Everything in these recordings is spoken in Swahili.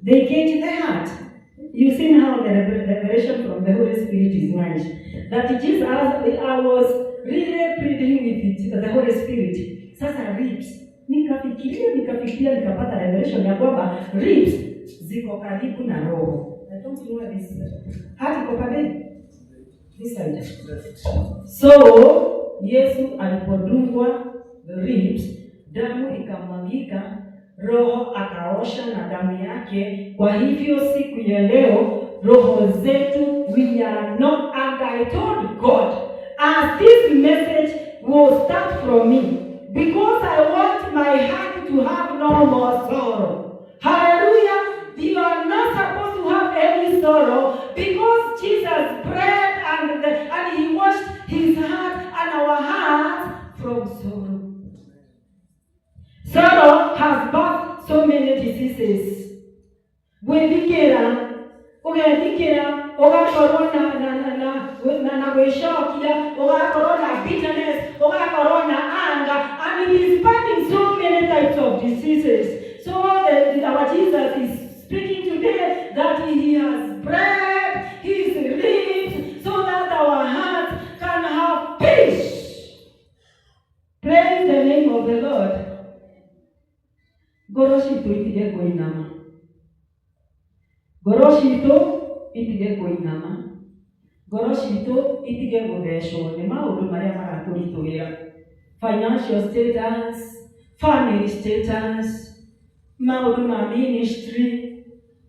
They cage the heart. You see how the revelation from the Holy Spirit is nice. That Jesus, I was really pleading with it, the Holy Spirit. Sasa ribs. Nikafikiria nikapata revelation ya kwamba ribs ziko karibu na roho. I don't know what this heart iko karibu. This side. So, Yesu alipodungwa the ribs, damu ikamwagika, roho akaosha na damu yake. Kwa hivyo siku ya leo roho zetu, we are not, and I told God, as this message will start from me, because I want my heart to have no more sorrow. Hallelujah. You are not supposed to have any sorrow, because Jesus prayed and he washed his heart and our hearts from sorrow. Sorrow has brought so many diseases. Wethikira, ugakorwo na wishokia, ugakorwo na bitterness, ugakorwo na anger, and it is fighting so many types of diseases. So our Jesus is speaking today that he has bred his ribs so that our hearts can have peace. Praise the name of the Lord. Goroshito itige kuinama. Goroshito itige kuinama. Goroshito itige gudeshwo ni maundu maria maraturitugira. Financial status, family status, maundu ma ministry,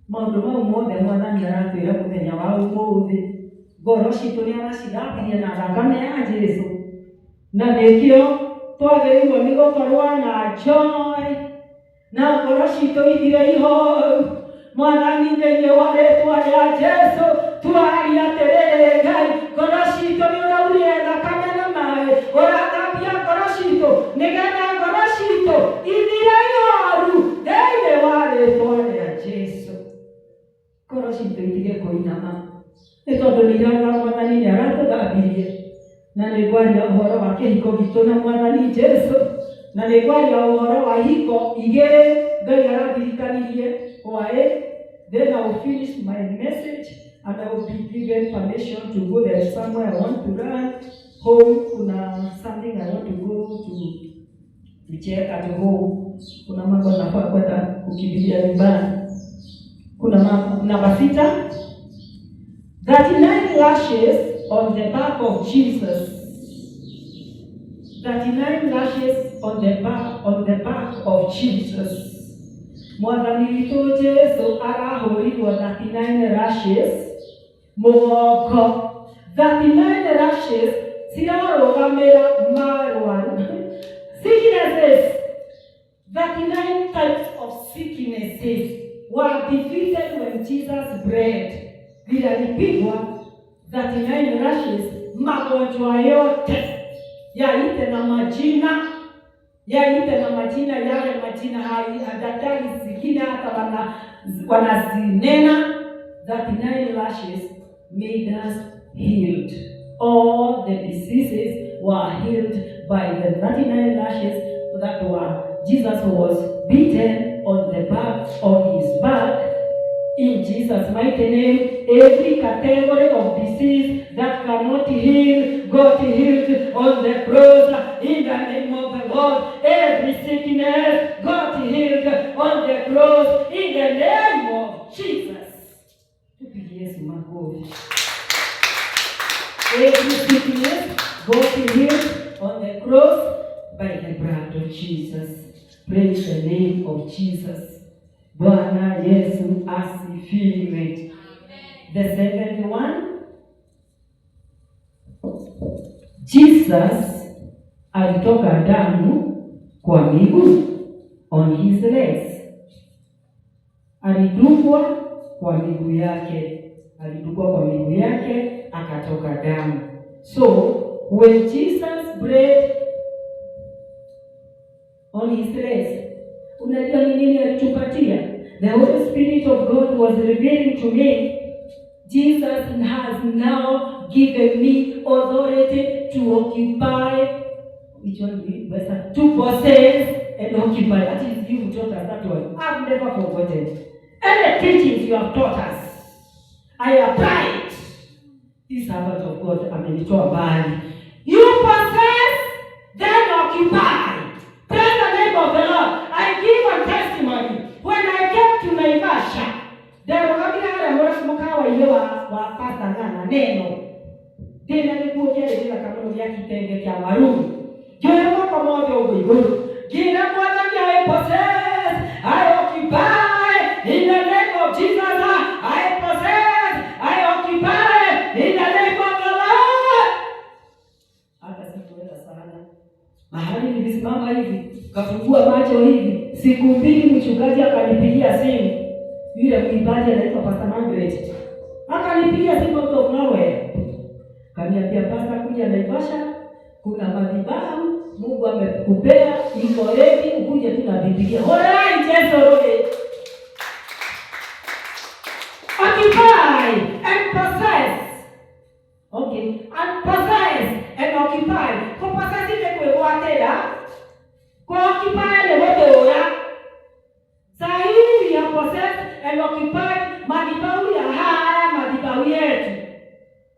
maundu mau mothe mwathani aratwira muthenya wa umuthi. Goroshito ni aracirathia na thakame ya Jesu. Na nikio twagĩrĩirwo nĩ gũkorwo na joy. Na goroshito ithire iho mwathani thĩinĩ wa rĩĩtwa rĩa Jesu twaria atĩrĩrĩ Ngai, goroshito nĩ ũraurire thakame na maĩ, ũrathambia goroshito nĩgetha goroshito ithire ihoru thĩinĩ wa rĩĩtwa rĩa Jesu. Goroshito itige kũinama nĩ tondũ nĩ iraga mwathani nĩ aratũthambirie, na nĩ ngwaria ũhoro wa kĩhiko gitũ na mwathani Jesu. Na nĩgwaria ũhoro wa hiko igĩrĩ Ngai arathirikanirie. Why? Then I will finish my message and I will be given permission to go there somewhere I want to run home. Kuna something I want to go to check at home. Kuna mambo nafaa kwenda kukimbilia nyumbani. Kuna namba 6, 39 lashes on the back of Jesus. 39 lashes on the back of Jesus. Mwathani witũ Jesu arahũrirwo 39 lashes mũgongo. 39 lashes cirarũgamĩra marũaru. Sicknesses, 39 types of sicknesses were defeated when Jesus bled. Vilipigwa 39 lashes, magonjwa yote yaite na majina yale majina hai daktari zingine hata wanazinena. 39 lashes made us healed. All the diseases were healed by the 39 lashes that Jesus was beaten on the back, on his back. In Jesus' mighty name, every category of disease that cannot heal got healed on the cross. In the name of the Lord, every sickness got healed on the cross. In the name of Jesus. Yes, my God. Every sickness got healed on the cross by the blood of Jesus. Praise the name of Jesus. Bwana Yesu asifiwe. The second one, Jesus alitoka damu kwa miguu, on his legs. Alidungwa kwa miguu yake, akatoka damu. So when Jesus bled on his legs, unajua ni nini alitupatia? The Holy Spirit of God was revealing to me, Jesus has now given me authority to occupy, to possess and occupy. That is you taught us that one. I've never forgotten. Any teachings you have taught us, I applied. This servant of God, amenitoa mbali. You possess, then occupy. Praise the name of the Lord. I give a testimony. When I came to Naivasha, there wa pasta ngana neno. Dina nikuja dina kama ya kitenge kya maru. Jere kwa moja ugo. Gira mwana I possess, I occupy in the name of Jesus. I possess, I occupy in the name of the Lord. Hata sikuenda sana. Mahali nilisimama hivi, kafungua macho hivi, siku mbili mchungaji akanipigia simu. Yule mwimbaji anaitwa Pastor Margaret. Akanipigia simu out of nowhere. Kaniambia Pastor, kuja Naivasha, kuna madhabahu Mungu amekupea, iko ready, ukuje tu na Biblia. Alright, yes, alright. Occupy and possess. Okay, and possess and occupy. Kwa possess ile kwa watenda. Kwa occupy ile wote ora. Sahihi ya possess and occupy madhabahu ya haya madhabahu yetu.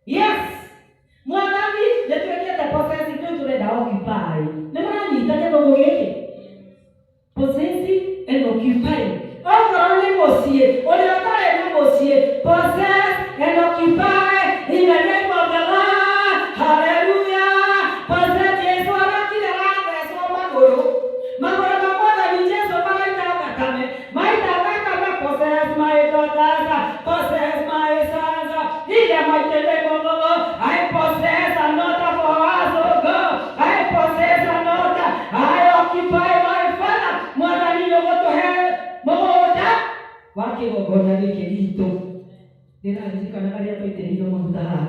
Yes. Mwanami letuwekea the possess ndio tunenda occupy. Nema ni tanya kwa yeye. Possess and occupy. Only mosie, only otare mosie. Possess and occupy in the name of the Lord. Hallelujah. Possess Yesu arakile ranga so magoro. Magoro mamoja ni Yesu maita kame. Maita kama possess my daughters, possess my sons. Ile maite lego gogo. I possess another for us, oh God. I possess another. I occupy my father. Mwana ni yoto he. Moda. Wake gogona ni kirito. Nina nzikana ali hapo iterino munda.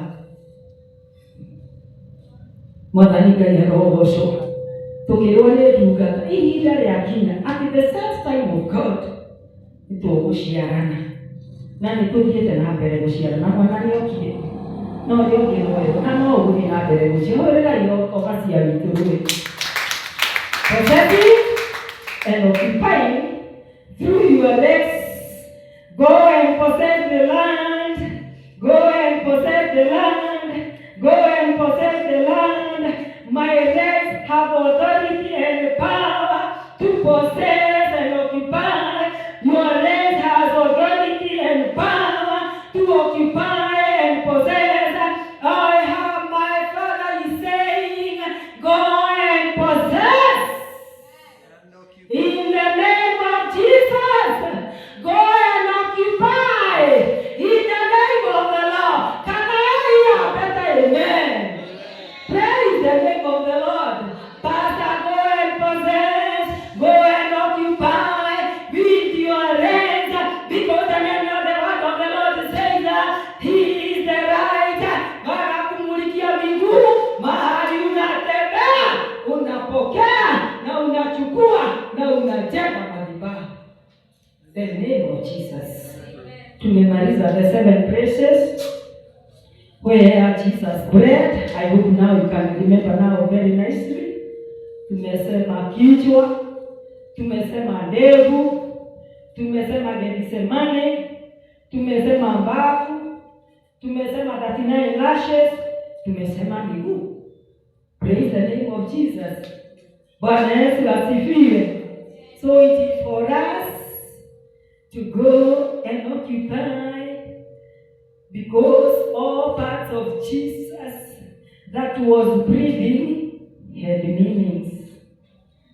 Mwana ni gari roho sho. Tukirone duka. Hii ndio ya kina. At the set time of God. Nito gushiarana. Nani tugiete na mbere gushiarana mwana ni okie. No ndio ngiroe. Na no uthi na mbere gushiarana iyo okasi ya bituru. Possessing and occupying through your legs. Go and possess the land. Go and possess the land. Go and possess the land. My legs have authority and power to possess and occupy. Your legs has authority and power to occupy and possess. I have my Father is saying, go and possess. In the name of Jesus, go and occupy. In the name of the Lord. Can I hear a better amen? Praise the name of the Lord. Pastor, go and possess. Go and occupy with your legs. Because the name of the word of the Lord says that He is the right. Wanakumulikia miguu mahali unatembea, unapokea na unachukua na unajenga madhabahu. The name of Jesus. Tumemaliza the 7 praises where Jesus bread. I hope now you can remember now very nicely. Tumesema kichwa, tumesema ndevu, tumesema Gethsemane, tumesema mbavu, tumesema 39 lashes, tumesema miguu. Praise the name of Jesus. Bwana Yesu asifiwe. So it is for us to go and occupy, because all parts of Jesus that was breathing had meanings.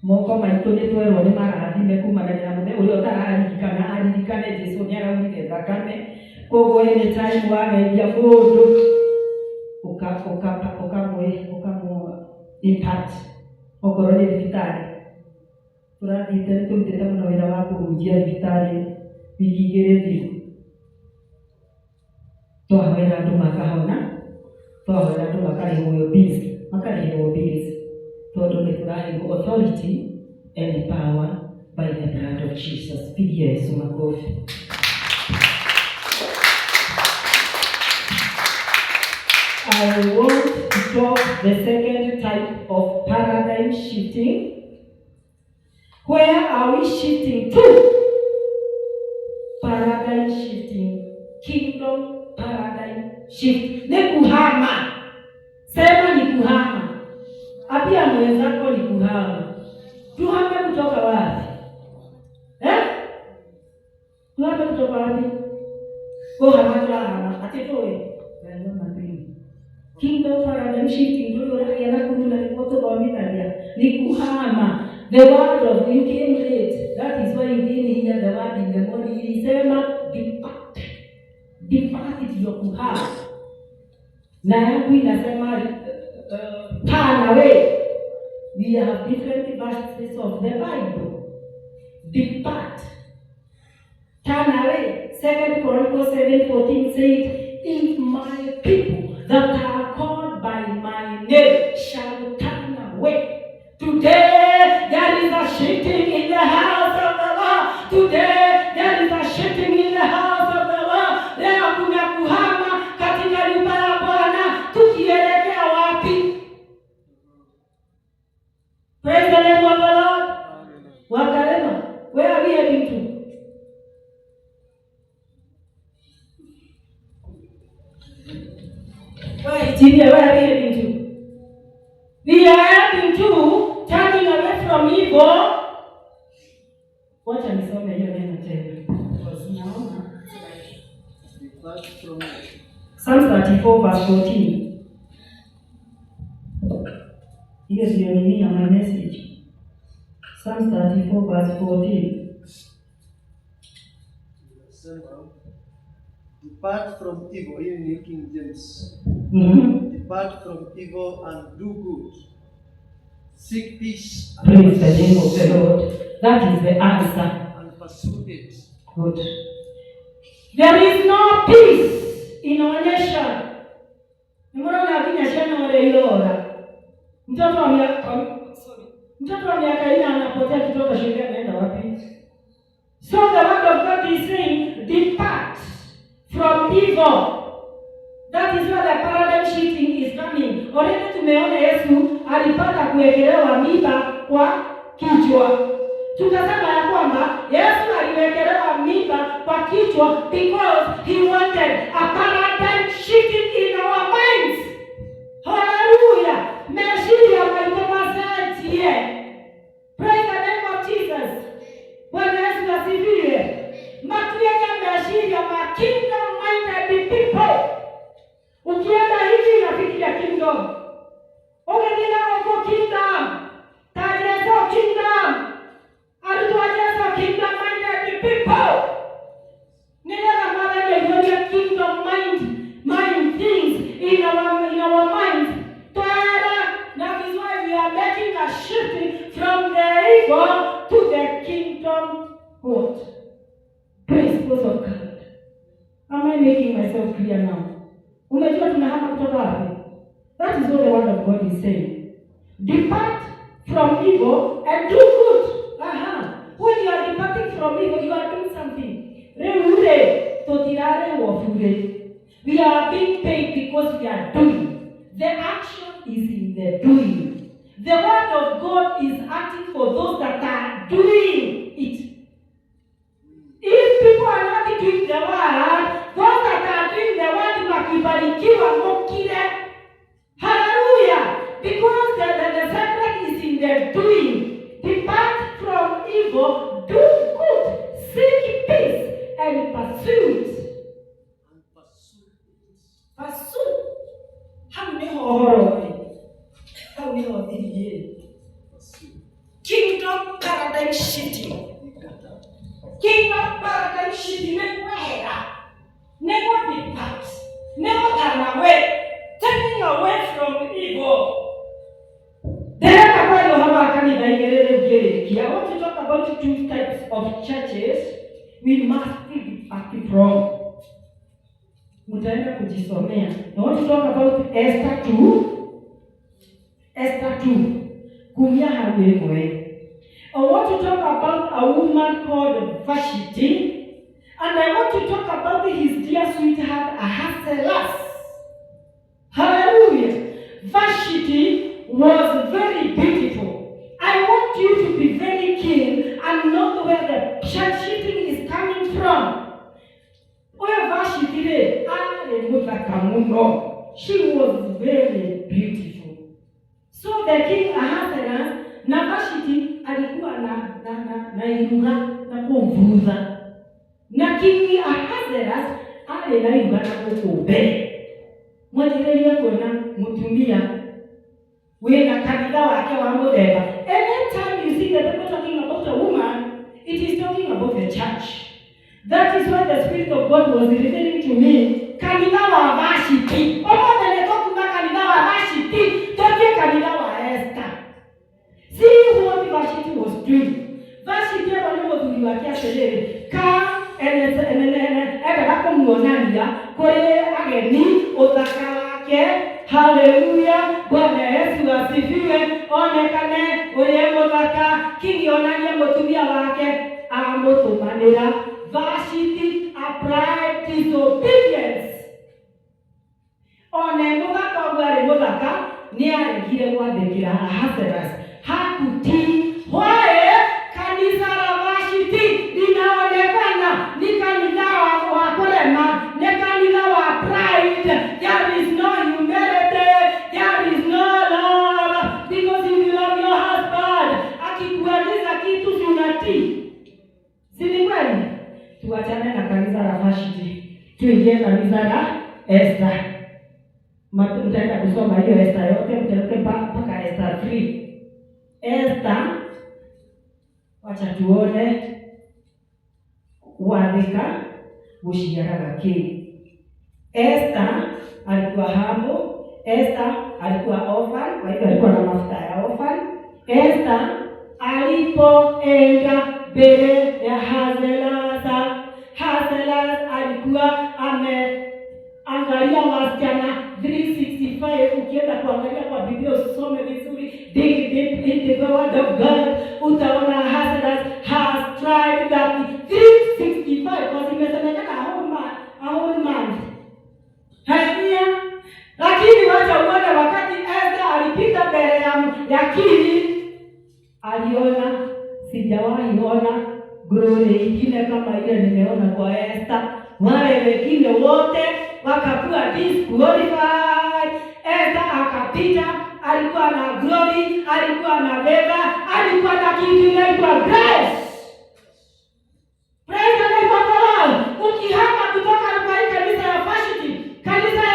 Moko maitone twerwo ni marathime kuma na mune uri otararikana arikane Jesu ni araumire thakame. Koguo any time wageithia mundu ukamwe impact okorwo ni thibitari. Turathite turutite muno wira wa kurunjia thibitari wiki igiri thiru. Twahera andu makahona, twahera andu makarihwo bills, tondu ni turaheirwo authority and power by the blood of Jesus. Pigia Yesu makofi. I want to talk the second type of paradigm shifting, Where are we shifting to? Paradigm shifting. Kingdom paradigm shift. Ni kuhama. Sema ni kuhama. Apia mwenzako ni kuhama. Tuhame kutoka wapi? Tuhame kutoka wapi? Hama. Atitoe. Kingdom paradigm shifting. Ndio yanakuja ni moto kwa mitalia. Ni kuhama. The word of you came late. That is why you didn't hear the word in the morning. Ilisema depart. Depart is your kuhama. Na yangu inasema turn away. We have different verses of the Bible. Depart. Turn away. 2 Chronicles 7:14 says, if my people that are called by my name shall turn away. Today there is a shifting in the house of the Lord. Today there is a shifting in the house of the Lord. Leo kuna kuhama katika nyumba ya Bwana. Tukielekea wapi? Praise the name of the Lord. Wakalema, where are we heading to? Where are we heading to? We are heading to turning away from evil. Wacha nisome hiyo neno tena. Naona Psalm 34 verse 14. Hiyo ndio nini ya my message. Psalm 34 verse 14. Depart from evil, in New King James. Depart from evil and do good. Seek peace. Praise the name of the Lord. That is the answer. And pursue it. Good. There is no peace in our nation. Mbona kinyashana wale ilora. Mtoto wa miaka ina anapotea kutoka shule anaenda wapi? So the word of God is saying, depart from evil. That is where the paradigm shifting is coming. Already tumeona Yesu alipata kuwekelewa miba kwa kichwa. Tukasema ya kwamba Yesu aliwekelewa miba kwa kichwa because he wanted a paradigm shifting in our minds. Hallelujah. Meshiria maitomasaji here. Praise the name of Jesus. Bwana Yesu asifiwe. Matueka meshiria ma kingdom minded people. Ukienda hivi inafikia kingdom. Ukienda huko kingdom. Tajezo kingdom. Atuajezo kingdom minded people. Nina mwana ndio kingdom mind things in our minds. That is why we are making a shift from the evil to the kingdom what? Principles of God. Am I making myself clear now? Unajua tunahama kutoka wapi? That is what the word of God is saying. Depart from evil and do good. When you are departing from evil, you are doing something. We are being paid because we are doing. The action is in the doing. The word of God is acting for those that are doing it. If people are not doing the word, those that are doing the word makibarikiwa mokile. Hallelujah. Because the secret is in the doing. Depart from evil, do good, seek peace, and pursue it. Pursue. How many kingdom paradigm shifting. Kingdom paradigm shifting. Never depart. Never turn away. Turning away from evil. I want to talk about two types of churches we must be active from. Mutaenda kujisomea. I want to talk about Esther 2. Esther 2. Kumya hawewe. I want to talk about a woman called Vashti. And I want to talk about his dear sweetheart Ahasuerus. Hallelujah. Vashti was very beautiful. I want you to be very keen where the shifting is coming from. She was very beautiful. So the king Ahasuerus na Vashti alikuwa na iruga na kumvuza. Na king Ahasuerus na iruga na kukumbe. Mwajirelia kuona mutumia wena kanitha wake wa muthemba. Anytime you see the Bible talking about a woman, it is talking about the church. That is why the Spirit of God was revealing to me. Kanitha wa Vashti. Kanitha wa Vashti. Tokie kanitha wa Esther. See what Vashti was doing. Vashti alimothuri wake acelere. Eka kumuonania kule ageni uthaka wake. Hallelujah. Bwana Yesu asifiwe. Onekane ule muthaka. Kingionania mutumia wake amutumanira. Vashti applied disobedience. One muthaka gwari muthaka ni aregire gwathikira Ahasuerus. Hakutii. Why? Kanisa la Vashti linaonekana ni kanisa wa kurema, ni kanisa wa pride. There is no humility, there is no love. Because if you love your husband, akikuagiza kitu si unatii. Si ni kweli? Tuachane na kanisa la Vashti, tuingie kanisa la Esther. Mtaenda kusoma hiyo Esther yote, mtatoke mpaka Esther 3. Esther, wacha tuone wathika guciaraga ki. Esther alikuwa hapo. Esther alikuwa orphan, kwa hivyo alikuwa na mafuta ya orphan. Esther alipoenda mbele ya Ahasuerus alikuwa ameangalia wasichana 365. Ukienda kuangalia kwa Biblia usome vizuri, dig deep into the word of God, utaona Ahasuerus has tried that 365 because imesemekana a whole month. Haleluya. Lakini wacha uone wakati Esther alipita mbele ya kili, aliona sijawahi ona glory ingine kama ile nimeona kwa Esther. Wale wengine wote wakakuwa disqualified. Esther akapita, alikuwa na glory, alikuwa na favor, alikuwa na kitu inaitwa grace. Praise the name of the Lord. Ukihama kutoka kwa kanisa ya Vashti, kanisa ya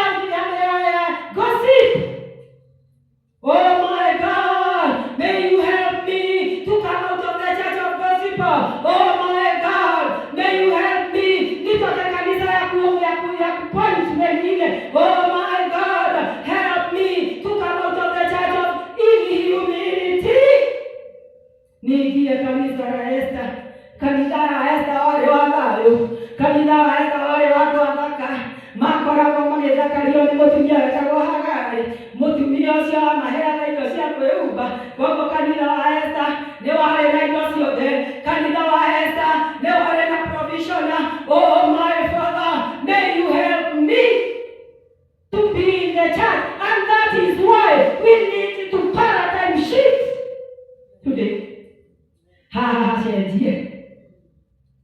gossip. Oh my God, may you help me to come out of the church of gossip. Oh my God, may you help me nitoke kanisa ya point wengine. Oh my God, help me to come out of the church of humility. Niingie kanisa la Esther. Kanisa la Esther wale wanayo. Kanisa la Esther wale watu wabaka. Makora kwa magethakario ni mutumia wetagwo Hagari. Mutumia ucio amaheaga indo cia kwĩhumba. Koguo kanitha wa Esther nĩ warĩ na indo ciothe. Kanitha wa Esther nĩ warĩ na provision. Oh my Father, may you help me to be in the church. And that is why we need to paradigm shift today. Cenjie.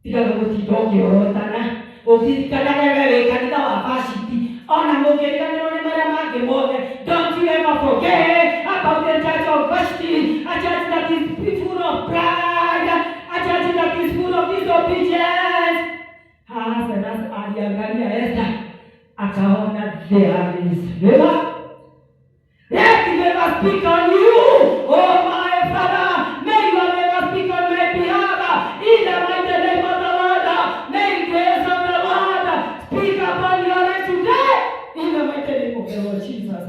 Tiga gũtindoke orotana. Ũthikanaga wewe kanitha wa Vashti. Ona mũngĩriganĩrwo nĩ marĩa mangĩ mothe. Don't you ever forget about the church of Vashti. A church that is full of pride. A church that is full of disobedience. Ahasuerus aliangalia Esther. Akaona there is favor. Let the favor speak on you. Oh my Father, may your favor speak on my behalf. In the mighty name of the Lord, may the grace of the Lord speak upon your life today. In the mighty name of the Lord Jesus.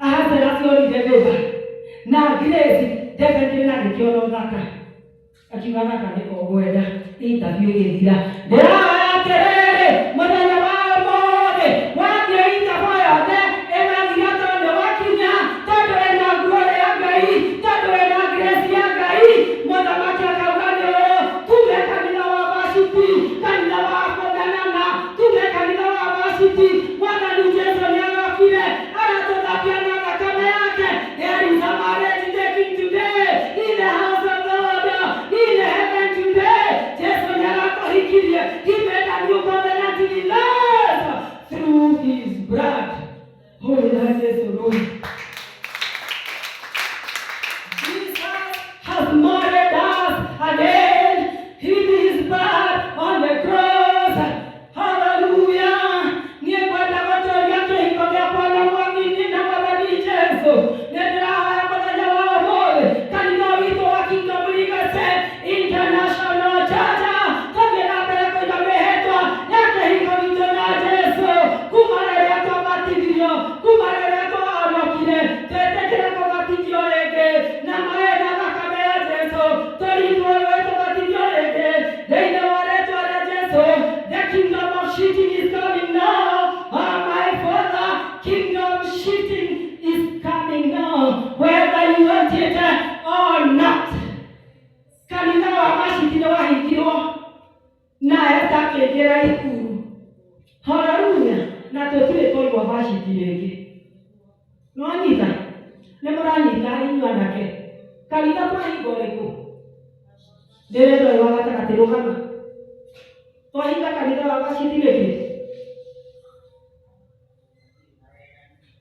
Ahasuerus yoni favor. Na grace definitely na kiono thaka. Akiuga thaka nĩ kũgwenda. Interview ĩgĩthira. Ndĩrahoya atĩrĩrĩ, mũthenya wa ũmũthĩ, wathiĩ interview yothe, ĩgathira tondũ wakinya, tondũ wĩna glory ya Ngai, tondũ wĩna grace ya Ngai. Mũthamaki akauga nĩ ũũ, tuge kanitha wa Vashti, kanitha wa kũmenana, tuge kanitha wa Vashti. Mwathani Jesũ nĩarokire, agatũthambia na thakame yake. There is a marriage taking today in the house of the Lord, in heaven today. na etakĩngĩra ikuru. Haleluya. Na tũtirĩ twaigua vaciti rĩngĩ. Nĩwanyita? Nĩmũranyita inyuĩ anake. Kanitha twahinga ũrĩkũ? Ndĩrenda ũyũ wa gatagatĩ rũgama. Twahinga kanitha wa vaciti rĩngĩ.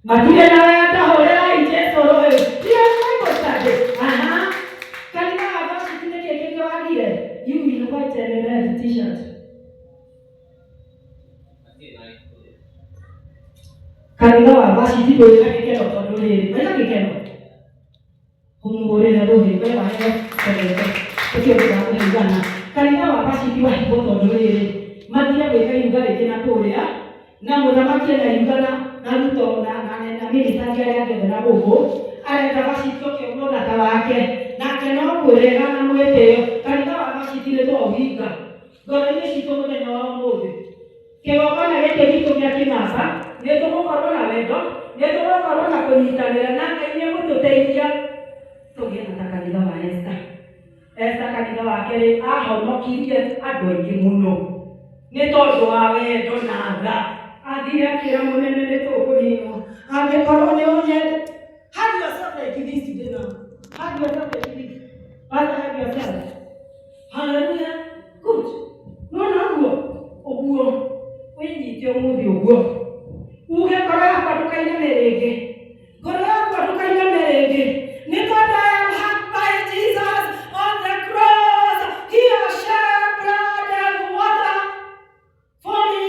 Matirĩ na wenda hũrĩrai Jesũ rũĩ. Kanitha wa vaciti nĩ kĩngĩ kĩwagire. You in white and red t-shirt. Kanitha wa vaciti ndũrĩ na gĩkeno tondũ rĩrĩ. Wĩna gĩkeno. Kũmũhũrĩra rũĩ. Wee waheyo kwenete. Ũkĩũkĩra kũhingana. Kanitha wa vaciti wahingwo tondũ rĩrĩ. Mathire gwĩka iruga rĩngĩ na kũrĩa. Na mũthamaki ena irugana na Ruto na minister arĩa angĩ na gũkũ. Arenda vaciti ũkĩona ũthaka wake. Nake no kwĩrĩga na mwĩtĩo. Kanitha wa vaciti nĩ twaũhinga. Ngoro-inĩ citũ mũthenya wa ũmũthĩ. Kĩgongona gĩkĩ gitũ gĩa kĩnasa nĩ tũgũkorwo na wendo, nĩ tũgũkorwo na kũnyitanĩra na Ngai nĩ gũtũteithia tũgĩe na ta kanitha wa Esther. Esther kanitha wake rĩ ahonokirie andũ aingĩ mũno. Nĩ tondũ wa wendo na tha. Athire akĩra mũnene nĩ tũkũninwo. Angĩkorwo nĩ ũnyende. Have yourself like this today now. Have yourself like this. Father, have yourself. Hallelujah. Good. No, ũguo. Wĩnyite ũmũthĩ ũguo. Uge ngoro yakwa ndũkainame rĩngĩ. Ngoro yakwa ndũkainame rĩngĩ. Nĩ tondũ I am hurt by Jesus on the cross. He has shed blood and water for me.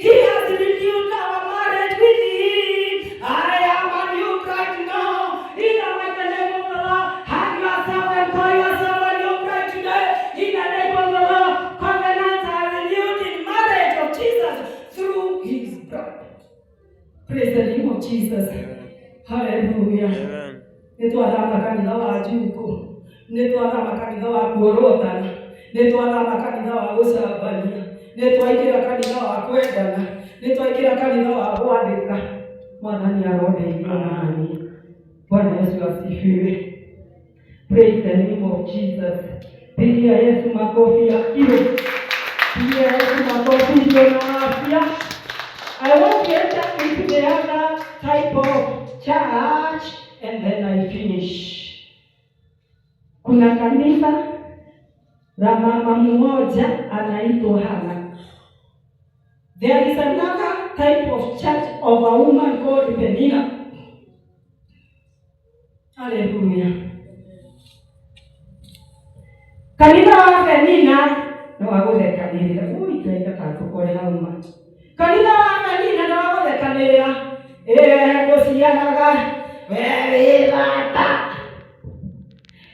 He has renewed our marriage with Him. I am a new bride now. In the mighty name of the Lord, hug yourself and call yourself a new bride today. In the name of the Lord, covenants are renewed in marriage of Jesus through His blood. Praise the name of Jesus. Hallelujah. Nĩtwathama kanitha wa Juko. Nĩtwathama kanitha wa kuorotana. Nĩtwathama kanitha wa gũcambania. Nĩtwaingĩra kanitha wa kwendana. Nĩtwaingĩra kanitha wa gwathĩka. Mwathani arodeithia nani. Bwana Yesu asifiwe. Praise the name of Jesus. Pigia Yesu makofi ya kilo. Pigia Yesu makofi ya afya. I want to enter into the other type of church and then I finish. Kuna kanisa la mama mmoja anaitwa Hana. There is another type of church of a woman called Penina. Hallelujah. Kanitha wa Penina no wagũthekanĩrĩra. Twaenda katũkorera uma. Kanitha wa Penina no wagũthekanĩrĩra. Gũciaraga wee bata.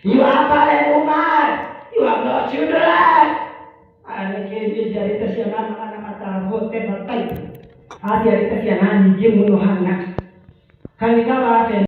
You are barren woman. You have no children. Aciarĩte ciana magana matavote matai. Aciarĩte ciana nyingĩ mũno Hana. Kanitha wa Penina